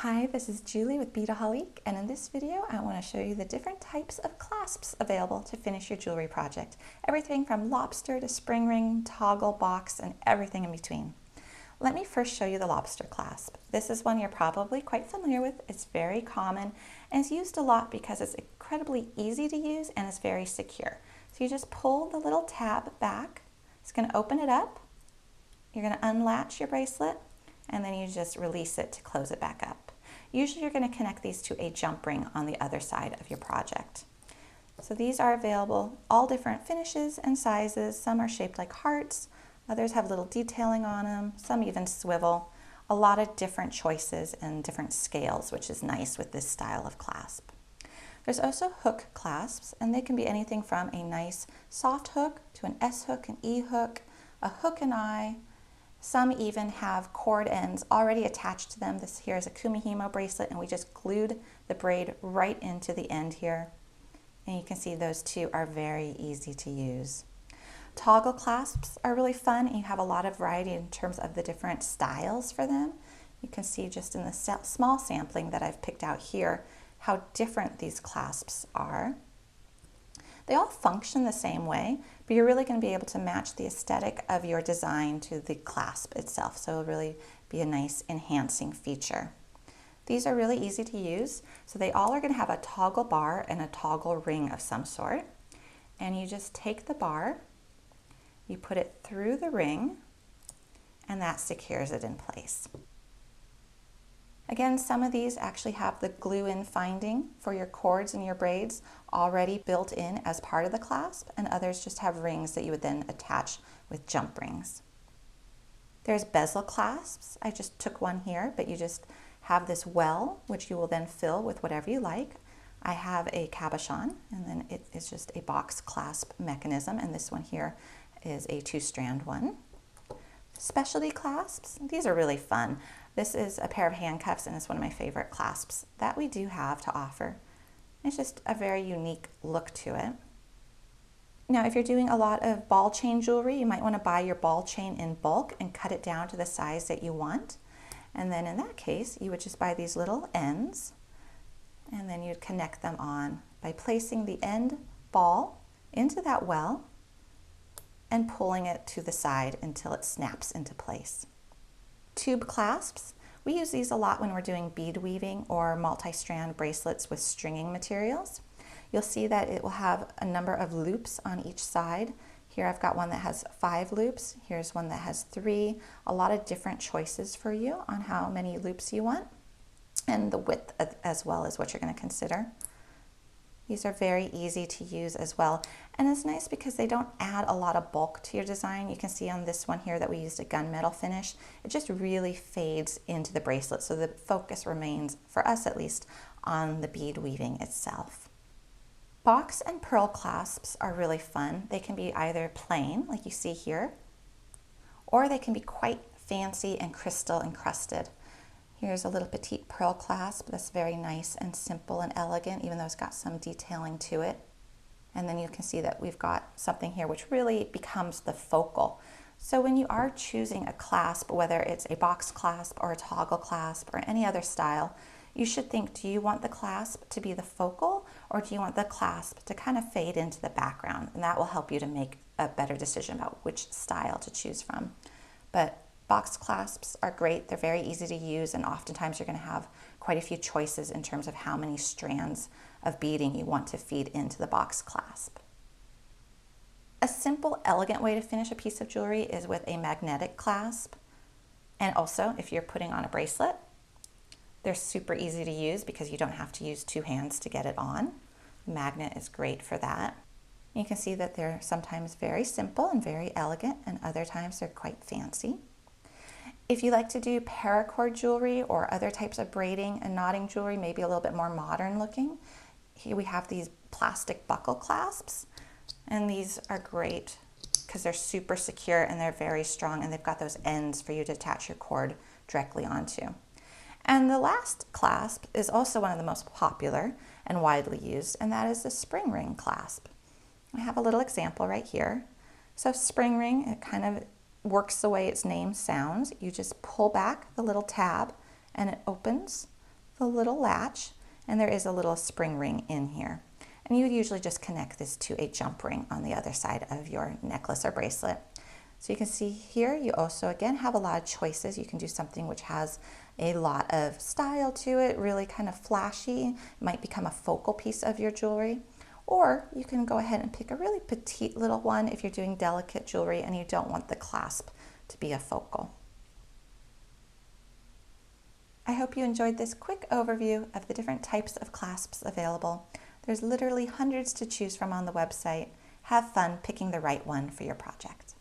Hi, this is Julie with Beaded, and in this video I want to show you the different types of clasps available to finish your jewelry project. Everything from lobster to spring ring, toggle, box, and everything in between. Let me first show you the lobster clasp. This is one you're probably quite familiar with. It's very common and it's used a lot because it's incredibly easy to use and it's very secure. So you just pull the little tab back. It's going to open it up. You're going to unlatch your bracelet and then you just release it to close it back up. Usually you're going to connect these to a jump ring on the other side of your project. So these are available, all different finishes and sizes. Some are shaped like hearts, others have little detailing on them, some even swivel. A lot of different choices and different scales, which is nice with this style of clasp. There's also hook clasps, and they can be anything from a nice soft hook to an S hook, an E hook, a hook and eye. Some even have cord ends already attached to them. This here is a Kumihimo bracelet, and we just glued the braid right into the end here. And you can see those two are very easy to use. Toggle clasps are really fun, and you have a lot of variety in terms of the different styles for them. You can see just in the small sampling that I've picked out here how different these clasps are. They all function the same way, but you're really going to be able to match the aesthetic of your design to the clasp itself, so it'll really be a nice enhancing feature. These are really easy to use, so they all are going to have a toggle bar and a toggle ring of some sort. And you just take the bar, you put it through the ring, and that secures it in place. Again, some of these actually have the glue-in finding for your cords and your braids already built in as part of the clasp, and others just have rings that you would then attach with jump rings. There's bezel clasps. I just took one here, but you just have this well, which you will then fill with whatever you like. I have a cabochon, and then it is just a box clasp mechanism, and this one here is a 2-strand one. Specialty clasps, these are really fun. This is a pair of handcuffs, and it's one of my favorite clasps that we do have to offer. It's just a very unique look to it. Now, if you're doing a lot of ball chain jewelry, you might want to buy your ball chain in bulk and cut it down to the size that you want. And then in that case, you would just buy these little ends, and then you'd connect them on by placing the end ball into that well and pulling it to the side until it snaps into place. Tube clasps, we use these a lot when we're doing bead weaving or multi-strand bracelets with stringing materials. You'll see that it will have a number of loops on each side. Here I've got one that has 5 loops. Here's one that has 3. A lot of different choices for you on how many loops you want, and the width as well is what you're going to consider. These are very easy to use as well, and it's nice because they don't add a lot of bulk to your design. You can see on this one here that we used a gunmetal finish. It just really fades into the bracelet, so the focus remains, for us at least, on the bead weaving itself. Box and pearl clasps are really fun. They can be either plain, like you see here, or they can be quite fancy and crystal encrusted. Here's a little petite pearl clasp that's very nice and simple and elegant, even though it's got some detailing to it. And then you can see that we've got something here which really becomes the focal. So when you are choosing a clasp, whether it's a box clasp or a toggle clasp or any other style, you should think, do you want the clasp to be the focal, or do you want the clasp to kind of fade into the background? And that will help you to make a better decision about which style to choose from. But box clasps are great. They're very easy to use, and oftentimes you're going to have quite a few choices in terms of how many strands of beading you want to feed into the box clasp. A simple, elegant way to finish a piece of jewelry is with a magnetic clasp. And also, if you're putting on a bracelet, they're super easy to use because you don't have to use 2 hands to get it on. The magnet is great for that. You can see that they're sometimes very simple and very elegant, and other times they're quite fancy. If you like to do paracord jewelry or other types of braiding and knotting jewelry, maybe a little bit more modern looking, here we have these plastic buckle clasps, and these are great because they're super secure and they're very strong, and they've got those ends for you to attach your cord directly onto. And the last clasp is also one of the most popular and widely used, and that is the spring ring clasp. I have a little example right here. So spring ring, it kind of works the way its name sounds. You just pull back the little tab and it opens. the little latch, and there is a little spring ring in here. And you would usually just connect this to a jump ring on the other side of your necklace or bracelet. So you can see here, you also again have a lot of choices. You can do something which has a lot of style to it, really kind of flashy. It might become a focal piece of your jewelry. Or you can go ahead and pick a really petite little one if you're doing delicate jewelry and you don't want the clasp to be a focal. I hope you enjoyed this quick overview of the different types of clasps available. There's literally hundreds to choose from on the website. Have fun picking the right one for your project.